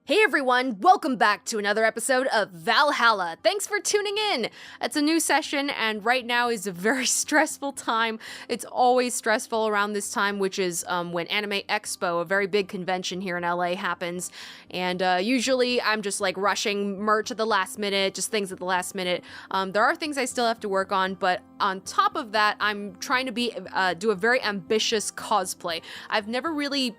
Hey everyone, welcome back to another episode of Valhalla. Thanks for tuning in. It's a new session and right now is a very stressful time. It's always stressful around this time, which is when Anime Expo, a very big convention here in LA, happens. And usually I'm just like rushing merch at the last minute, just things at the last minute. There are things I still have to work on, but on top of that, I'm trying to do a very ambitious cosplay. I've never really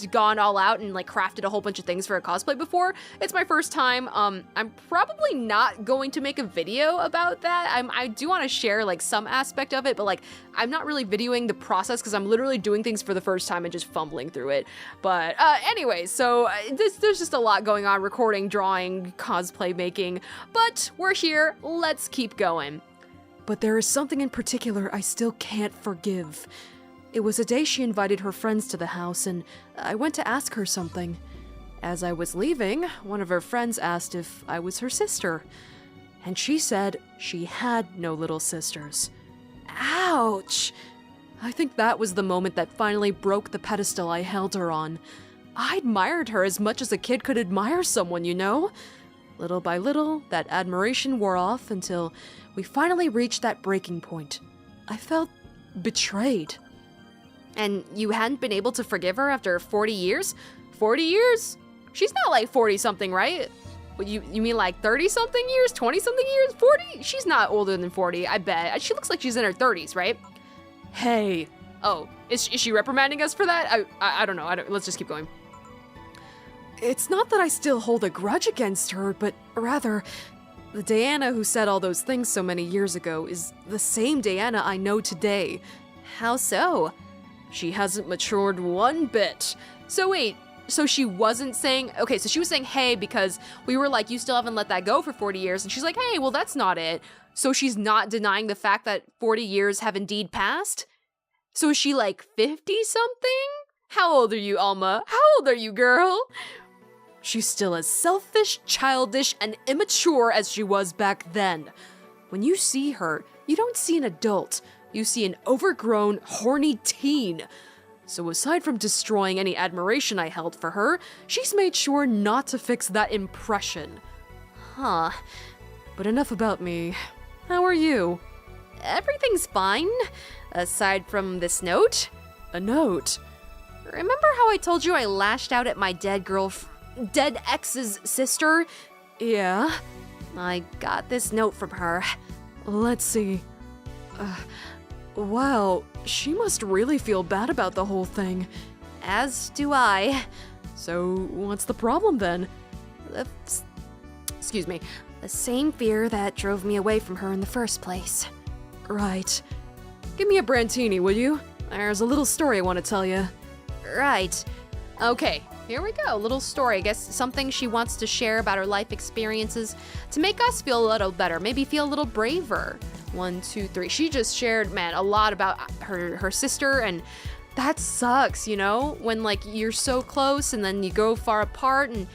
gone all out and crafted a whole bunch of things for a cosplay before. It's my first time. I'm probably not going to make a video about that. I do want to share some aspect of it, but I'm not really videoing the process because I'm literally doing things for the first time and just fumbling through it. But anyway, so there's just a lot going on: recording, drawing, cosplay making, but we're here. Let's keep going. But there is something in particular I still can't forgive. It was a day she invited her friends to the house, and I went to ask her something. As I was leaving, one of her friends asked if I was her sister, and she said she had no little sisters. Ouch! I think that was the moment that finally broke the pedestal I held her on. I admired her as much as a kid could admire someone, you know? Little by little, that admiration wore off until we finally reached that breaking point. I felt betrayed. And you hadn't been able to forgive her after 40 years? 40 years? She's not 40-something, right? You mean 30-something years? 20-something years? 40? She's not older than 40, I bet. She looks like she's in her 30s, right? Hey. Oh, is she reprimanding us for that? I don't know. Let's just keep going. It's not that I still hold a grudge against her, but rather, the Diana who said all those things so many years ago is the same Diana I know today. How so? She hasn't matured one bit. So wait, so she wasn't saying, okay, so she was saying hey because we were like, you still haven't let that go for 40 years, and she's like, hey, well that's not it. So she's not denying the fact that 40 years have indeed passed? So is she 50-something? How old are you, Alma? How old are you, girl? She's still as selfish, childish, and immature as she was back then. When you see her, you don't see an adult. You see an overgrown, horny teen. So aside from destroying any admiration I held for her, she's made sure not to fix that impression. Huh. But enough about me. How are you? Everything's fine. Aside from this note. A note? Remember how I told you I lashed out at my dead ex's sister? Yeah. I got this note from her. Let's see. Wow, she must really feel bad about the whole thing. As do I. So, what's the problem then? Excuse me. The same fear that drove me away from her in the first place. Right. Give me a Brantini, will you? There's a little story I want to tell you. Right. Okay, here we go. A little story. I guess something she wants to share about her life experiences to make us feel a little better, maybe feel a little braver. 1, 2, 3. She just shared, man, a lot about her sister, and that sucks, you know? When, you're so close, and then you go far apart, and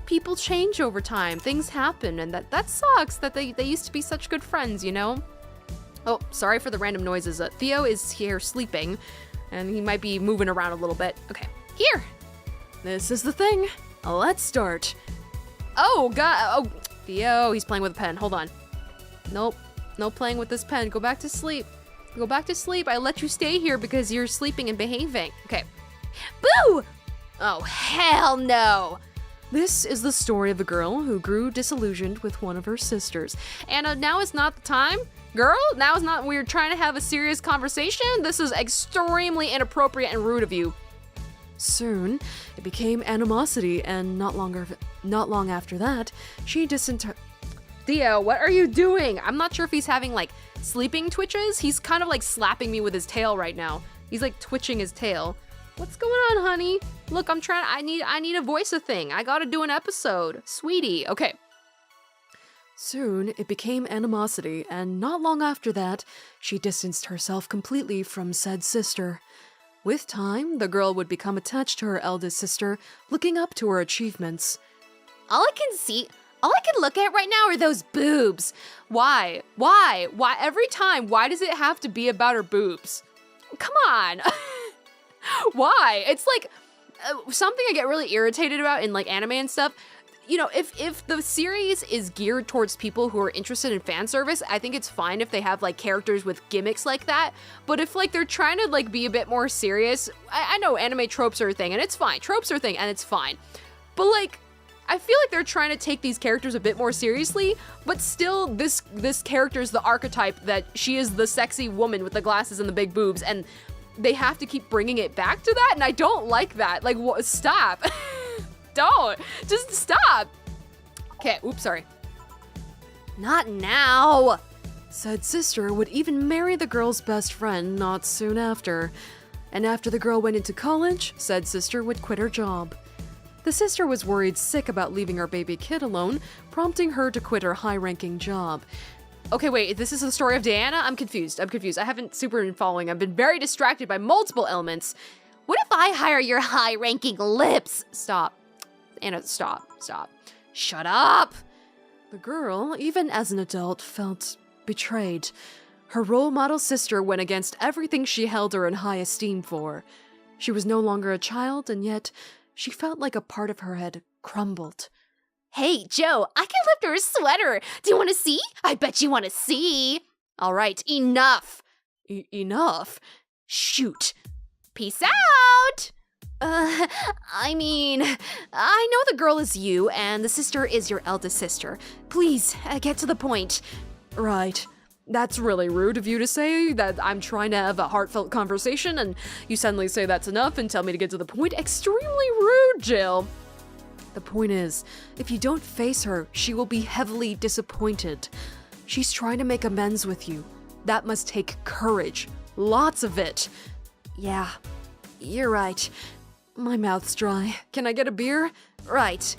people change over time. Things happen, and that sucks that they used to be such good friends, you know? Oh, sorry for the random noises. Theo is here sleeping, and he might be moving around a little bit. Okay, here! This is the thing. Let's start. Oh, God. Oh, Theo, he's playing with a pen. Hold on. Nope. No playing with this pen. Go back to sleep. Go back to sleep. I let you stay here because you're sleeping and behaving. Okay. Boo! Oh, hell no! This is the story of a girl who grew disillusioned with one of her sisters. And now is not the time? Girl, now is not, we're trying to have a serious conversation? This is extremely inappropriate and rude of you. Soon, it became animosity, and not long after that, she Theo, what are you doing? I'm not sure if he's having sleeping twitches. He's kind of slapping me with his tail right now. He's twitching his tail. What's going on, honey? Look, I need to voice a thing. I gotta do an episode. Sweetie, okay. Soon, it became animosity, and not long after that, she distanced herself completely from said sister. With time, the girl would become attached to her eldest sister, looking up to her achievements. All I can look at right now are those boobs. Why? Every time, why does it have to be about her boobs? Come on. Why? It's like something I get really irritated about in like anime and stuff. You know, if the series is geared towards people who are interested in fan service, I think it's fine if they have like characters with gimmicks like that. But if like they're trying to like be a bit more serious, I know anime tropes are a thing and it's fine. Tropes are a thing and it's fine. But like, I feel like they're trying to take these characters a bit more seriously, but still this character is the archetype that she is the sexy woman with the glasses and the big boobs, and they have to keep bringing it back to that, and I don't like that. Like, stop. Don't. Just stop. Okay, oops, sorry. Not now. Said sister would even marry the girl's best friend not soon after. And after the girl went into college, said sister would quit her job. The sister was worried sick about leaving her baby kid alone, prompting her to quit her high-ranking job. Okay, wait, this is the story of Diana? I'm confused. I haven't super been following. I've been very distracted by multiple elements. What if I hire your high-ranking lips? Stop. Anna, stop. Shut up! The girl, even as an adult, felt betrayed. Her role model sister went against everything she held her in high esteem for. She was no longer a child, and yet she felt like a part of her had crumbled. Hey, Joe, I can lift her sweater. Do you want to see? I bet you want to see. All right, enough. Enough? Shoot. Peace out! I know the girl is you, and the sister is your eldest sister. Please, get to the point. Right. That's really rude of you to say that I'm trying to have a heartfelt conversation, and you suddenly say that's enough and tell me to get to the point. Extremely rude, Jill. The point is, if you don't face her, she will be heavily disappointed. She's trying to make amends with you. That must take courage. Lots of it. Yeah, you're right. My mouth's dry. Can I get a beer? Right.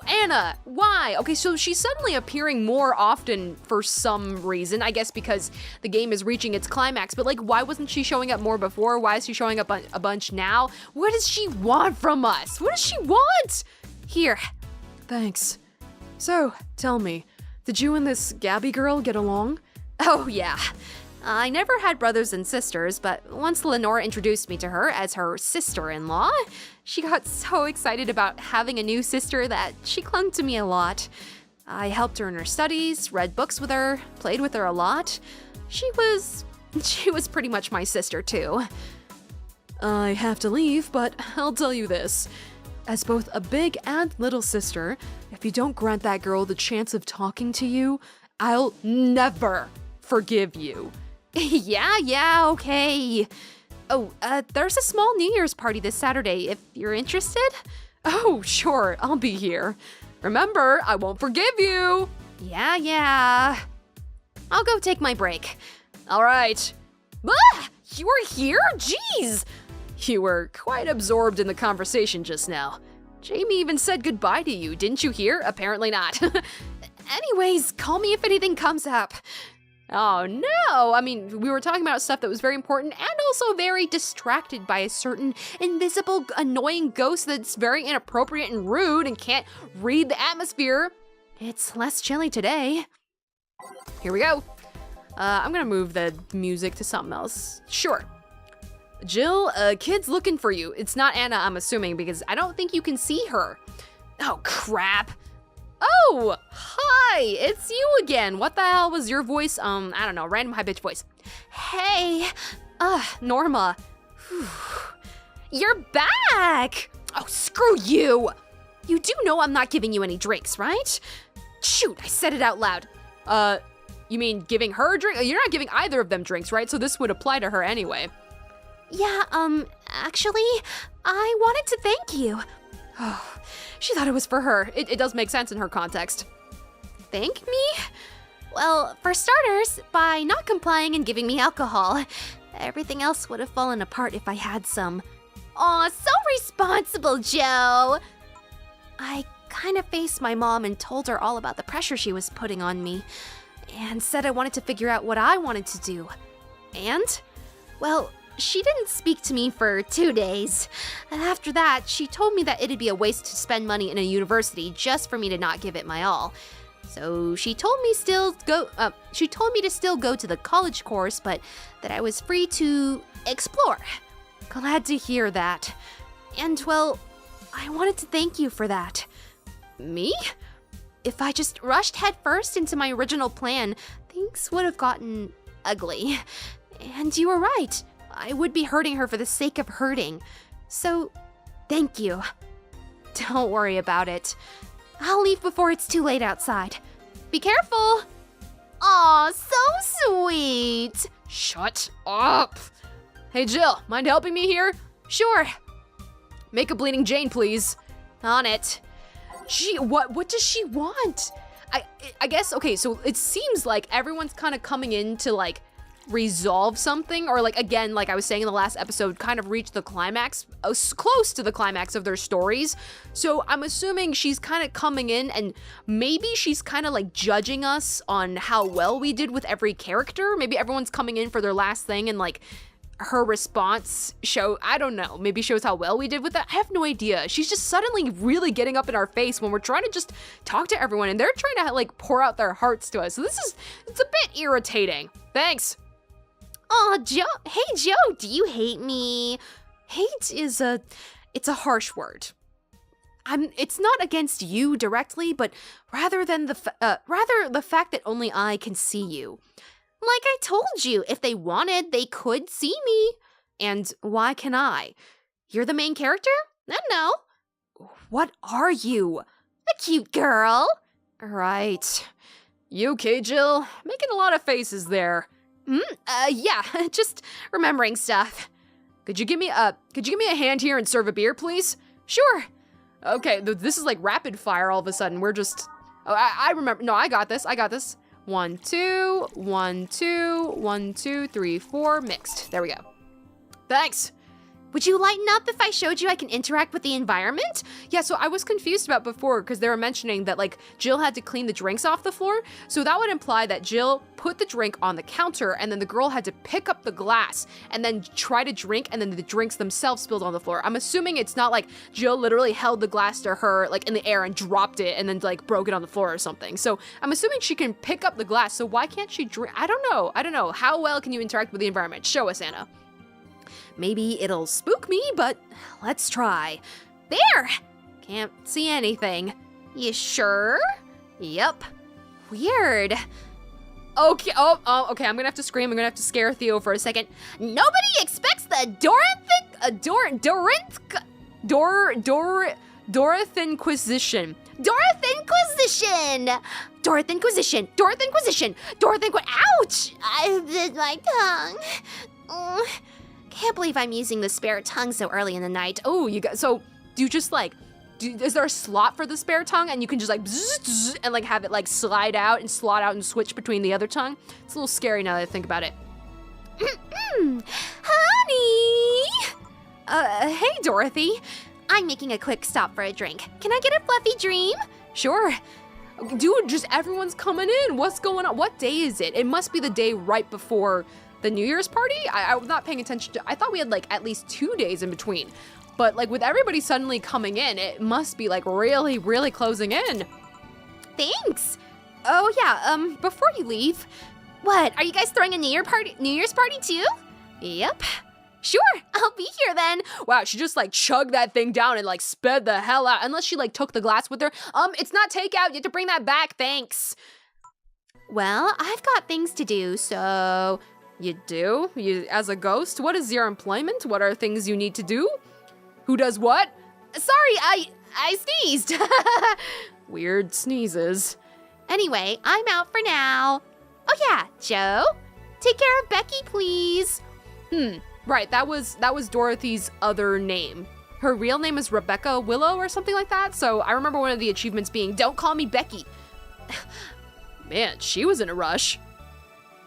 Anna, why? Okay, so she's suddenly appearing more often for some reason, I guess because the game is reaching its climax, but like, why wasn't she showing up more before? Why is she showing up a bunch now? What does she want from us? What does she want? Here. Thanks. So, tell me, did you and this Gabby girl get along? Oh, yeah. I never had brothers and sisters, but once Lenore introduced me to her as her sister-in-law, she got so excited about having a new sister that she clung to me a lot. I helped her in her studies, read books with her, played with her a lot. She was pretty much my sister too. I have to leave, but I'll tell you this. As both a big and little sister, if you don't grant that girl the chance of talking to you, I'll never forgive you. Yeah, okay. Oh, there's a small New Year's party this Saturday, if you're interested. Oh, sure, I'll be here. Remember, I won't forgive you. Yeah. I'll go take my break. All right. Ah, you were here? Jeez. You were quite absorbed in the conversation just now. Jamie even said goodbye to you, didn't you hear? Apparently not. Anyways, call me if anything comes up. Oh no! I mean, we were talking about stuff that was very important and also very distracted by a certain invisible, annoying ghost that's very inappropriate and rude and can't read the atmosphere. It's less chilly today. Here we go. I'm gonna move the music to something else. Sure. Jill, a kid's looking for you. It's not Anna, I'm assuming, because I don't think you can see her. Oh, crap. Oh, hi, it's you again. What the hell was your voice? I don't know, random high-pitched voice. Hey, Norma. Whew. You're back. Oh, screw you. You do know I'm not giving you any drinks, right? Shoot, I said it out loud. You mean giving her a drink? You're not giving either of them drinks, right? So this would apply to her anyway. Yeah, actually, I wanted to thank you. Oh, she thought it was for her. It does make sense in her context. Thank me? Well, for starters, by not complying and giving me alcohol. Everything else would have fallen apart if I had some. Aw, so responsible, Joe! I kind of faced my mom and told her all about the pressure she was putting on me, and said I wanted to figure out what I wanted to do. And, well, she didn't speak to me for 2 days. After that, she told me that it'd be a waste to spend money in a university just for me to not give it my all. So she told me to still go to the college course, but that I was free to explore. Glad to hear that. And well, I wanted to thank you for that. Me? If I just rushed headfirst into my original plan, things would have gotten ugly. And you were right. I would be hurting her for the sake of hurting. So, thank you. Don't worry about it. I'll leave before it's too late outside. Be careful! Aw, so sweet! Shut up! Hey Jill, mind helping me here? Sure. Make a bleeding Jane, please. On it. Gee, what does she want? I guess, okay, so it seems like everyone's kind of coming in to, like, resolve something, or, like, again, like I was saying in the last episode, kind of reach the climax, close to the climax of their stories. So I'm assuming she's kind of coming in, and maybe she's kind of, like, judging us on how well we did with every character. Maybe everyone's coming in for their last thing, and, like, her response I don't know, maybe shows how well we did with that. I have no idea. She's just suddenly really getting up in our face when we're trying to just talk to everyone, and they're trying to, like, pour out their hearts to us. So it's a bit irritating. Thanks. Aw, Joe. Hey, Joe, do you hate me? Hate is it's a harsh word. It's not against you directly, but rather the fact that only I can see you. Like I told you, if they wanted, they could see me. And why can I? You're the main character? No. What are you? A cute girl. Right. You okay, Jill? Making a lot of faces there. Yeah, just remembering stuff. Could you give me a hand here and serve a beer, please? Sure. Okay, this is like rapid fire all of a sudden. We're just, I remember, no, I got this. 1, 2, 1, 2, 1, 2, 3, 4, mixed. There we go. Thanks. Would you lighten up if I showed you I can interact with the environment? Yeah, so I was confused about before because they were mentioning that, like, Jill had to clean the drinks off the floor. So that would imply that Jill put the drink on the counter and then the girl had to pick up the glass and then try to drink, and then the drinks themselves spilled on the floor. I'm assuming it's not like Jill literally held the glass to her, like, in the air and dropped it and then, like, broke it on the floor or something. So I'm assuming she can pick up the glass. So why can't she drink? I don't know. How well can you interact with the environment? Show us, Anna. Maybe it'll spook me, but let's try. There! Can't see anything. You sure? Yep. Weird. Okay, okay, I'm gonna have to scream. I'm gonna have to scare Theo for a second. Nobody expects the Dorothinquistion. Ouch! I bit my tongue. Can't believe I'm using the spare tongue so early in the night. Oh, so do you just, like, is there a slot for the spare tongue and you can just, like, bzz, and, like, have it, like, slide out and slot out and switch between the other tongue? It's a little scary now that I think about it. Honey! Hey, Dorothy. I'm making a quick stop for a drink. Can I get a fluffy dream? Sure. Dude, just everyone's coming in. What's going on? What day is it? It must be the day right before the New Year's party? I'm not paying attention to, I thought we had, like, at least 2 days in between. But, like, with everybody suddenly coming in, it must be, like, really, really closing in. Thanks. Oh, yeah, before you leave, what, are you guys throwing a New Year's party too? Yep. Sure, I'll be here then. Wow, she just, like, chugged that thing down and, like, sped the hell out. Unless she, like, took the glass with her. It's not takeout. You have to bring that back. Thanks. Well, I've got things to do, so... You do? You, as a ghost? What is your employment? What are things you need to do? Who does what? Sorry, I sneezed. Weird sneezes. Anyway, I'm out for now. Oh yeah, Joe, take care of Becky, please. Right, that was Dorothy's other name. Her real name is Rebecca Willow or something like that, so I remember one of the achievements being, don't call me Becky. Man, she was in a rush.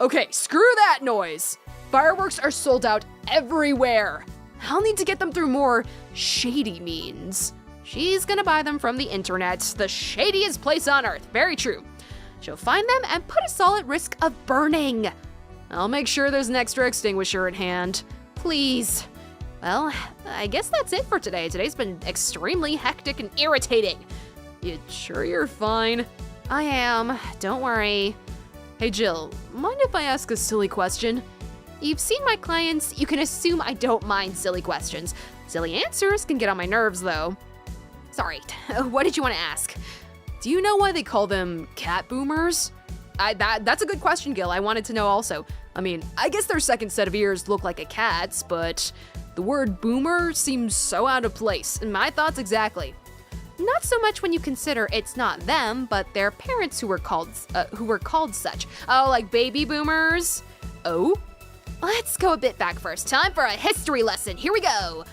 Okay, screw that noise. Fireworks are sold out everywhere. I'll need to get them through more shady means. She's gonna buy them from the internet, the shadiest place on earth. Very true. She'll find them and put us all at risk of burning. I'll make sure there's an extra extinguisher at hand. Please. Well, I guess that's it for today. Today's been extremely hectic and irritating. You sure you're fine? I am. Don't worry. Hey Jill, mind if I ask a silly question? You've seen my clients, you can assume I don't mind silly questions. Silly answers can get on my nerves though. Sorry, what did you want to ask? Do you know why they call them cat boomers? That's a good question, Gil. I wanted to know also. I mean, I guess their second set of ears look like a cat's, but the word boomer seems so out of place. My thoughts exactly. Not so much when you consider it's not them, but their parents who were called such. Oh, like baby boomers? Oh? Let's go a bit back first. Time for a history lesson. Here we go.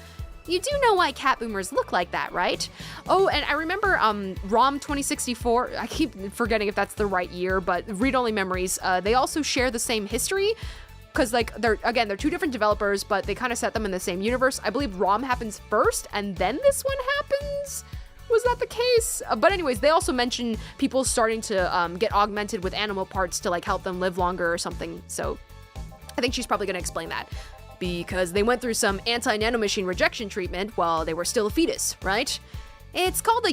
You do know why cat boomers look like that, right? Oh, and I remember ROM 2064, I keep forgetting if that's the right year, but read-only memories, they also share the same history, because like they're two different developers, but they kind of set them in the same universe. I believe ROM happens first, and then this one happens? Was that the case? But anyways, they also mention people starting to get augmented with animal parts to like help them live longer or something, so I think she's probably gonna explain that. Because they went through some anti-nanomachine rejection treatment while they were still a fetus, right? It's called the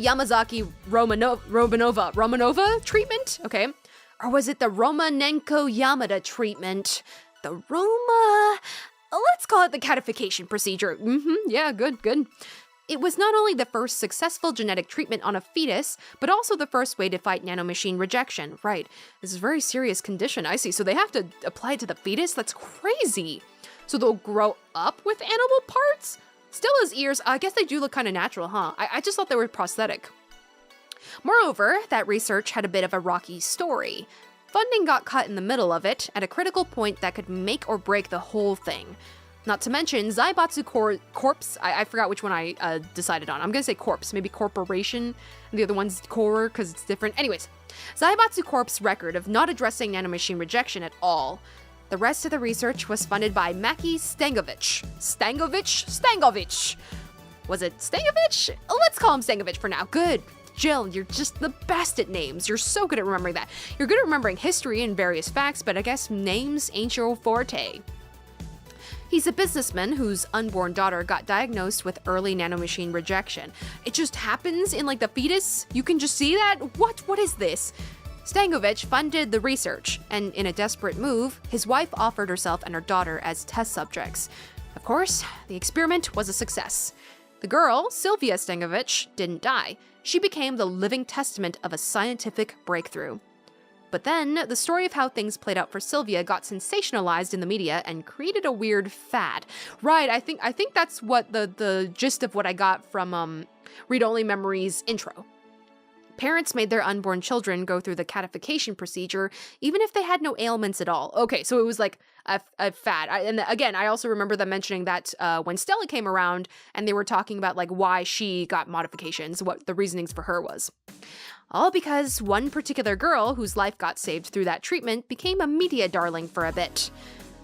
Romanova treatment, okay? Or was it the Romanenko-Yamada treatment? Let's call it the catification procedure. Yeah, good. It was not only the first successful genetic treatment on a fetus, but also the first way to fight nanomachine rejection. Right, this is a very serious condition, I see. So they have to apply it to the fetus? That's crazy. So they'll grow up with animal parts? Still as ears, I guess they do look kind of natural, huh? I just thought they were prosthetic. Moreover, that research had a bit of a rocky story. Funding got cut in the middle of it, at a critical point that could make or break the whole thing. Not to mention, Zaibatsu Corpse, I forgot which one I decided on. I'm gonna say Corpse, maybe Corporation, and the other one's Core, because it's different. Anyways, Zaibatsu Corp's record of not addressing nanomachine rejection at all. The rest of the research was funded by Maki Stangovich. Stangovich! Was it Stangovich? Let's call him Stangovich for now. Good. Jill, you're just the best at names. You're so good at remembering that. You're good at remembering history and various facts, but I guess names ain't your forte. He's a businessman whose unborn daughter got diagnosed with early nanomachine rejection. It just happens in like the fetus? You can just see that? What is this? Stangovich funded the research, and in a desperate move, his wife offered herself and her daughter as test subjects. Of course, the experiment was a success. The girl, Sylvia Stangovich, didn't die. She became the living testament of a scientific breakthrough. But then, the story of how things played out for Sylvia got sensationalized in the media and created a weird fad. Right, I think that's what the gist of what I got from Read-Only Memories intro. Parents made their unborn children go through the catification procedure, even if they had no ailments at all. Okay, so it was like a fad. And again, I also remember them mentioning that when Stella came around and they were talking about like why she got modifications, what the reasonings for her was. All because one particular girl whose life got saved through that treatment became a media darling for a bit.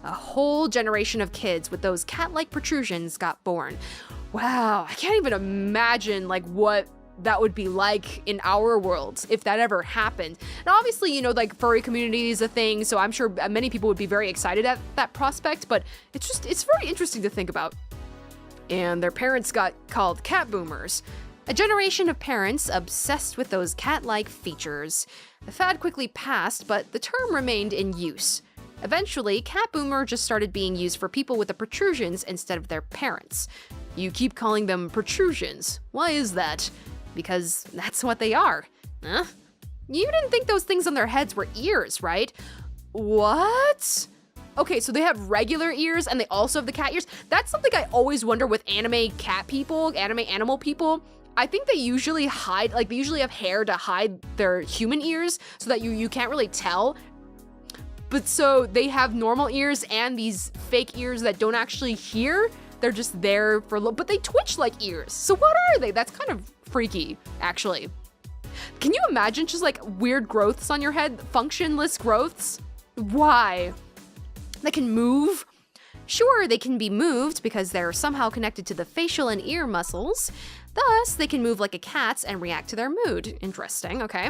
A whole generation of kids with those cat-like protrusions got born. Wow, I can't even imagine like what that would be like in our world if that ever happened. And obviously, you know, like furry community is a thing, so I'm sure many people would be very excited at that prospect, but it's very interesting to think about. And their parents got called cat boomers. A generation of parents obsessed with those cat-like features. The fad quickly passed, but the term remained in use. Eventually, cat boomer just started being used for people with the protrusions instead of their parents. You keep calling them protrusions. Why is that? Because that's what they are. Huh? You didn't think those things on their heads were ears, right? What? Okay, so they have regular ears and they also have the cat ears. That's something I always wonder with anime cat people, anime animal people. I think they usually hide, like they usually have hair to hide their human ears so that you can't really tell. But so they have normal ears and these fake ears that don't actually hear. They're just there for but they twitch like ears. So what are they? That's kind of freaky, actually. Can you imagine just like weird growths on your head? Functionless growths? Why? They can move? Sure, they can be moved because they're somehow connected to the facial and ear muscles. Thus, they can move like a cat's and react to their mood. Interesting, okay.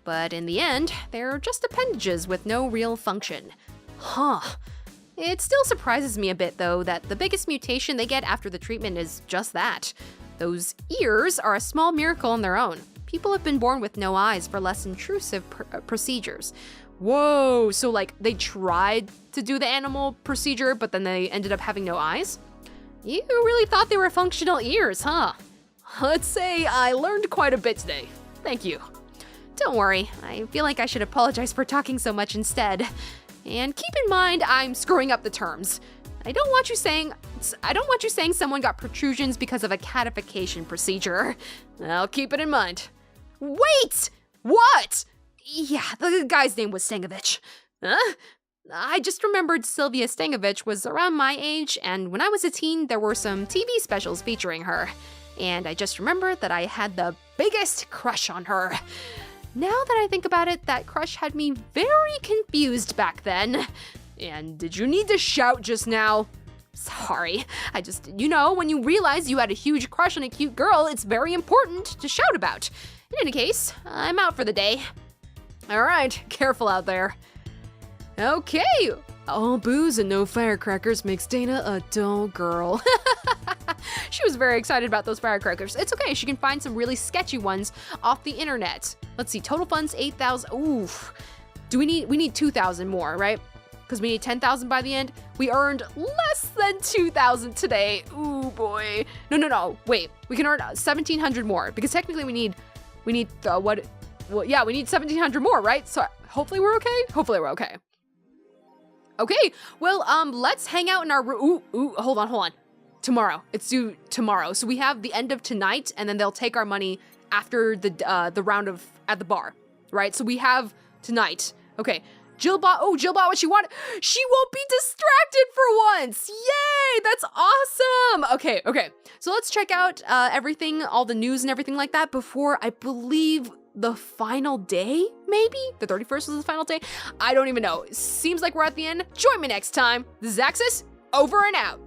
But in the end, they're just appendages with no real function. Huh. It still surprises me a bit, though, that the biggest mutation they get after the treatment is just that. Those ears are a small miracle on their own. People have been born with no eyes for less intrusive procedures. Whoa, so like they tried to do the animal procedure, but then they ended up having no eyes? You really thought they were functional ears, huh? Let's say I learned quite a bit today. Thank you. Don't worry, I feel like I should apologize for talking so much instead. And keep in mind, I'm screwing up the terms. I don't want you saying someone got protrusions because of a catification procedure. I'll keep it in mind. Wait! What? Yeah, the guy's name was Stangovich. Huh? I just remembered Sylvia Stangovich was around my age, and when I was a teen, there were some TV specials featuring her. And I just remembered that I had the biggest crush on her. Now that I think about it, that crush had me very confused back then. And did you need to shout just now? Sorry, when you realize you had a huge crush on a cute girl, it's very important to shout about. In any case, I'm out for the day. All right, careful out there. Okay, all booze and no firecrackers makes Dana a dull girl. She was very excited about those firecrackers. It's okay, she can find some really sketchy ones off the internet. Let's see, total funds 8,000. Oof. We need 2,000 more, right? Because we need 10,000 by the end. We earned less than 2,000 today. Ooh boy. No. Wait, we can earn 1,700 more because technically we need 1,700 more, right? So hopefully we're okay. Okay, well, let's hang out in our room. Ooh, hold on. Tomorrow, it's due tomorrow. So we have the end of tonight, and then they'll take our money after the round at the bar, right? So we have tonight. Okay, Jill bought what she wanted. She won't be distracted for once. Yay, that's awesome. Okay. So let's check out everything, all the news and everything like that before, I believe, the final day, maybe? The 31st was the final day? I don't even know. Seems like we're at the end. Join me next time. This is Axis, over and out.